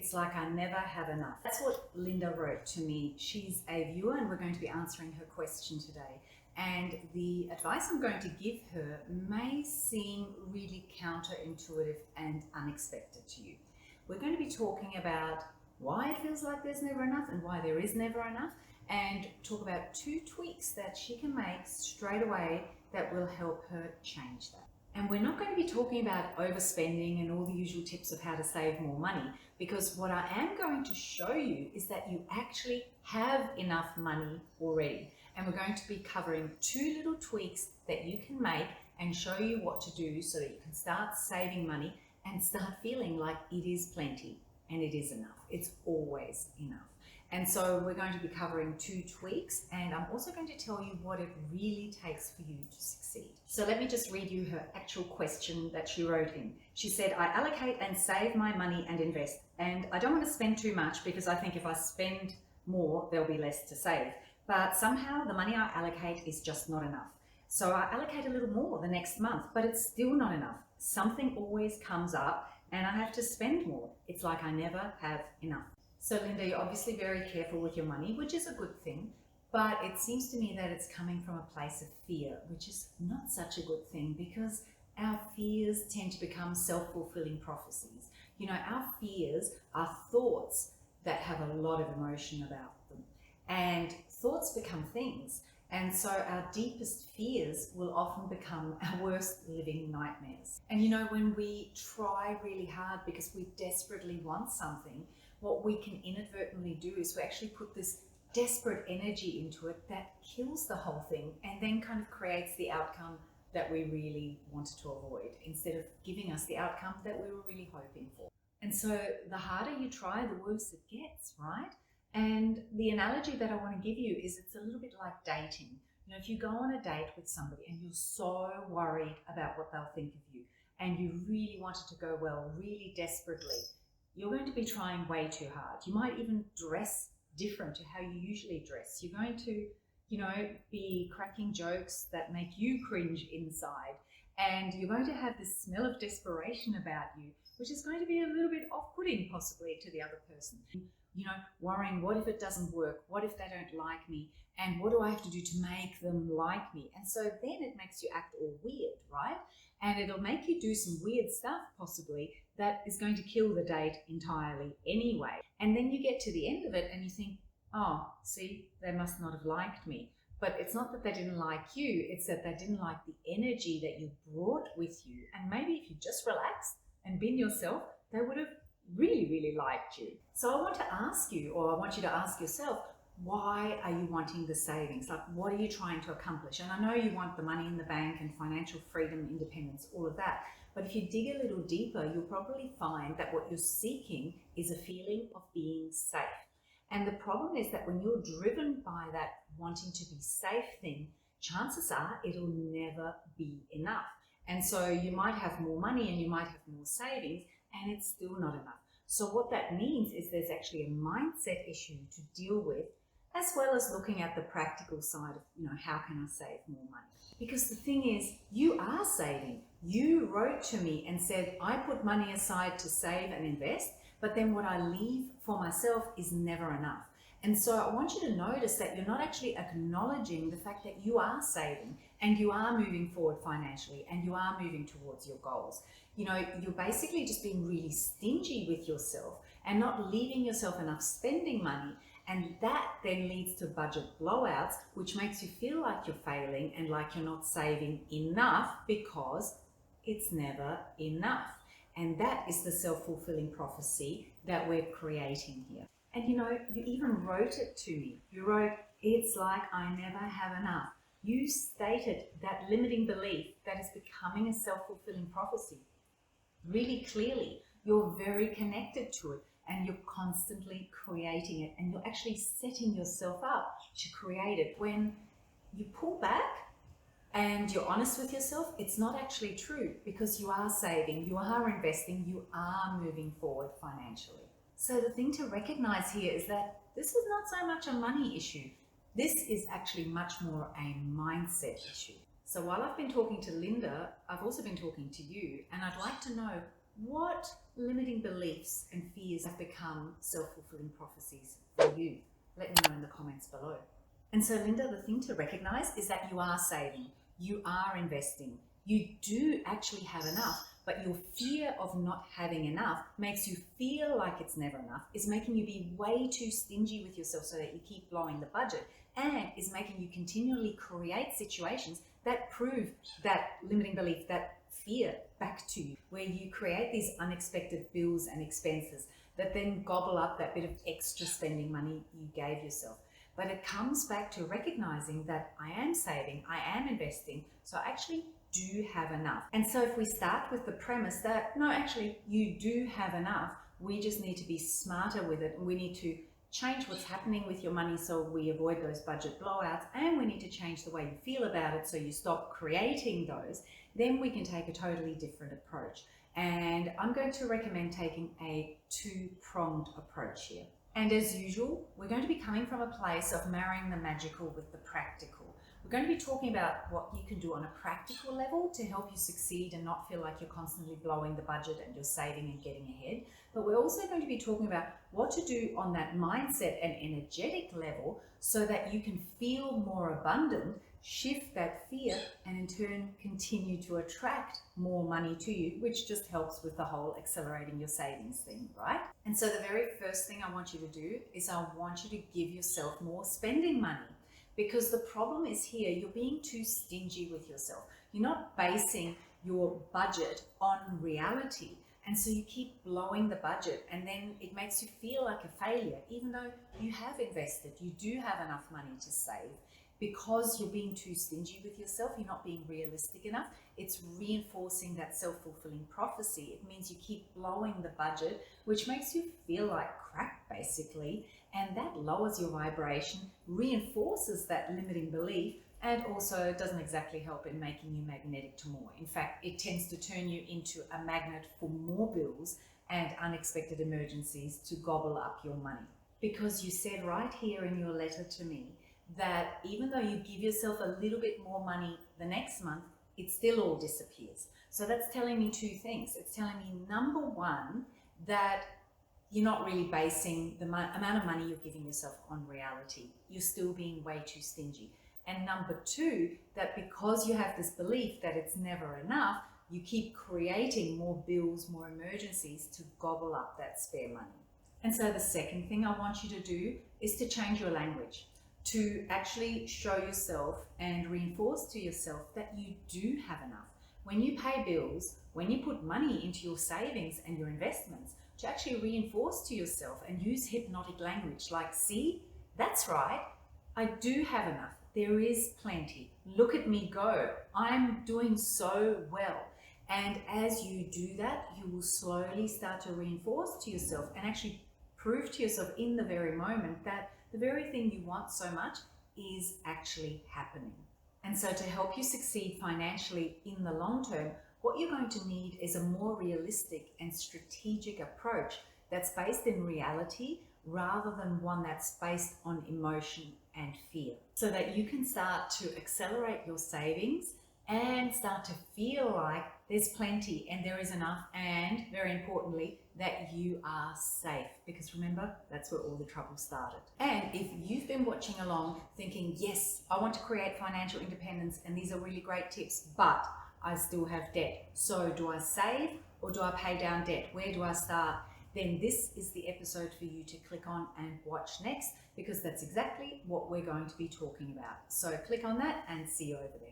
It's like I never have enough. That's what Linda wrote to me. She's a viewer and we're going to be answering her question today. And the advice I'm going to give her may seem really counterintuitive and unexpected to you. We're going to be talking about why it feels like there's never enough and why there is never enough, and talk about 2 tweaks that she can make straight away that will help her change that. And we're not going to be talking about overspending and all the usual tips of how to save more money, because what I am going to show you is that you actually have enough money already. And we're going to be covering 2 little tweaks that you can make and show you what to do so that you can start saving money and start feeling like it is plenty and it is enough. It's always enough. And so we're going to be covering 2 tweaks, and I'm also going to tell you what it really takes for you to succeed. So let me just read you her actual question that she wrote in. She said, I allocate and save my money and invest, and I don't want to spend too much because I think if I spend more, there'll be less to save. But somehow the money I allocate is just not enough. So I allocate a little more the next month, but it's still not enough. Something always comes up and I have to spend more. It's like I never have enough. So Linda, you're obviously very careful with your money, which is a good thing, but it seems to me that it's coming from a place of fear, which is not such a good thing, because our fears tend to become self-fulfilling prophecies. You know, our fears are thoughts that have a lot of emotion about them, and thoughts become things. And so our deepest fears will often become our worst living nightmares. And you know, when we try really hard because we desperately want something, what we can inadvertently do is we actually put this desperate energy into it that kills the whole thing and then kind of creates the outcome that we really wanted to avoid, instead of giving us the outcome that we were really hoping for. And so the harder you try, the worse it gets, right? And the analogy that I want to give you is it's a little bit like dating. You know, if you go on a date with somebody and you're so worried about what they'll think of you, and you really want it to go well, really desperately, you're going to be trying way too hard. You might even dress different to how you usually dress. You're going to, you know, be cracking jokes that make you cringe inside. And you're going to have this smell of desperation about you, which is going to be a little bit off-putting possibly to the other person. You know, worrying, what if it doesn't work? What if they don't like me? And what do I have to do to make them like me? And so then it makes you act all weird, right? And it'll make you do some weird stuff possibly that is going to kill the date entirely anyway. And then you get to the end of it and you think, oh, see, they must not have liked me. But it's not that they didn't like you, it's that they didn't like the energy that you brought with you. And maybe if you just relaxed and been yourself, they would have really, really liked you. So I want to ask you, or I want you to ask yourself, why are you wanting the savings? Like, what are you trying to accomplish? And I know you want the money in the bank and financial freedom, independence, all of that. But if you dig a little deeper, you'll probably find that what you're seeking is a feeling of being safe. And the problem is that when you're driven by that wanting to be safe thing, chances are it'll never be enough. And so you might have more money and you might have more savings, and it's still not enough. So what that means is there's actually a mindset issue to deal with, as well as looking at the practical side of, you know, how can I save more money? Because the thing is, you are saving. You wrote to me and said, I put money aside to save and invest, but then what I leave for myself is never enough. And so I want you to notice that you're not actually acknowledging the fact that you are saving and you are moving forward financially and you are moving towards your goals. You know, you're basically just being really stingy with yourself and not leaving yourself enough spending money. And that then leads to budget blowouts, which makes you feel like you're failing and like you're not saving enough because it's never enough. And that is the self-fulfilling prophecy that we're creating here. And you know, you even wrote it to me. You wrote, it's like I never have enough. You stated that limiting belief that is becoming a self-fulfilling prophecy really clearly. You're very connected to it and you're constantly creating it, and you're actually setting yourself up to create it. When you pull back and you're honest with yourself, it's not actually true, because you are saving, you are investing, you are moving forward financially. So the thing to recognize here is that this is not so much a money issue. This is actually much more a mindset issue. So while I've been talking to Linda, I've also been talking to you, and I'd like to know, what limiting beliefs and fears have become self-fulfilling prophecies for you? Let me know in the comments below. And so, Linda, the thing to recognize is that you are saving, you are investing, you do actually have enough, but your fear of not having enough makes you feel like it's never enough, is making you be way too stingy with yourself so that you keep blowing the budget, and is making you continually create situations that prove that limiting belief, that fear back to you, where you create these unexpected bills and expenses that then gobble up that bit of extra spending money you gave yourself. But it comes back to recognizing that I am saving, I am investing, so I actually do have enough. And so if we start with the premise that, no, actually you do have enough, we just need to be smarter with it, and we need to change what's happening with your money so we avoid those budget blowouts, and we need to change the way you feel about it so you stop creating those, then we can take a totally different approach. And I'm going to recommend taking a two-pronged approach here. And as usual, we're going to be coming from a place of marrying the magical with the practical. We're going to be talking about what you can do on a practical level to help you succeed and not feel like you're constantly blowing the budget and you're saving and getting ahead. But we're also going to be talking about what to do on that mindset and energetic level so that you can feel more abundant, shift that fear, and in turn continue to attract more money to you, which just helps with the whole accelerating your savings thing, right? And so the very first thing I want you to do is I want you to give yourself more spending money, because the problem is here, you're being too stingy with yourself. You're not basing your budget on reality. And so you keep blowing the budget, and then it makes you feel like a failure, even though you have invested, you do have enough money to save. Because you're being too stingy with yourself, you're not being realistic enough, it's reinforcing that self-fulfilling prophecy. It means you keep blowing the budget, which makes you feel like crap, basically, and that lowers your vibration, reinforces that limiting belief, and also doesn't exactly help in making you magnetic to more. In fact, it tends to turn you into a magnet for more bills and unexpected emergencies to gobble up your money. Because you said right here in your letter to me that even though you give yourself a little bit more money the next month, it still all disappears. So that's telling me two things. It's telling me, number one, that you're not really basing the amount of money you're giving yourself on reality. You're still being way too stingy. And number two, that because you have this belief that it's never enough, you keep creating more bills, more emergencies to gobble up that spare money. And so the second thing I want you to do is to change your language, to actually show yourself and reinforce to yourself that you do have enough. When you pay bills, when you put money into your savings and your investments, to actually reinforce to yourself and use hypnotic language like, see, that's right, I do have enough. There is plenty. Look at me go. I'm doing so well. And as you do that, you will slowly start to reinforce to yourself and actually prove to yourself in the very moment that the very thing you want so much is actually happening. And so to help you succeed financially in the long term, what you're going to need is a more realistic and strategic approach that's based in reality rather than one that's based on emotion and fear, so that you can start to accelerate your savings and start to feel like there's plenty and there is enough, and very importantly, that you are safe, because remember, that's where all the trouble started. And if you've been watching along thinking, yes, I want to create financial independence and these are really great tips, but I still have debt, so do I save or do I pay down debt? Where do I start? Then this is the episode for you to click on and watch next, because that's exactly what we're going to be talking about. So click on that and see you over there.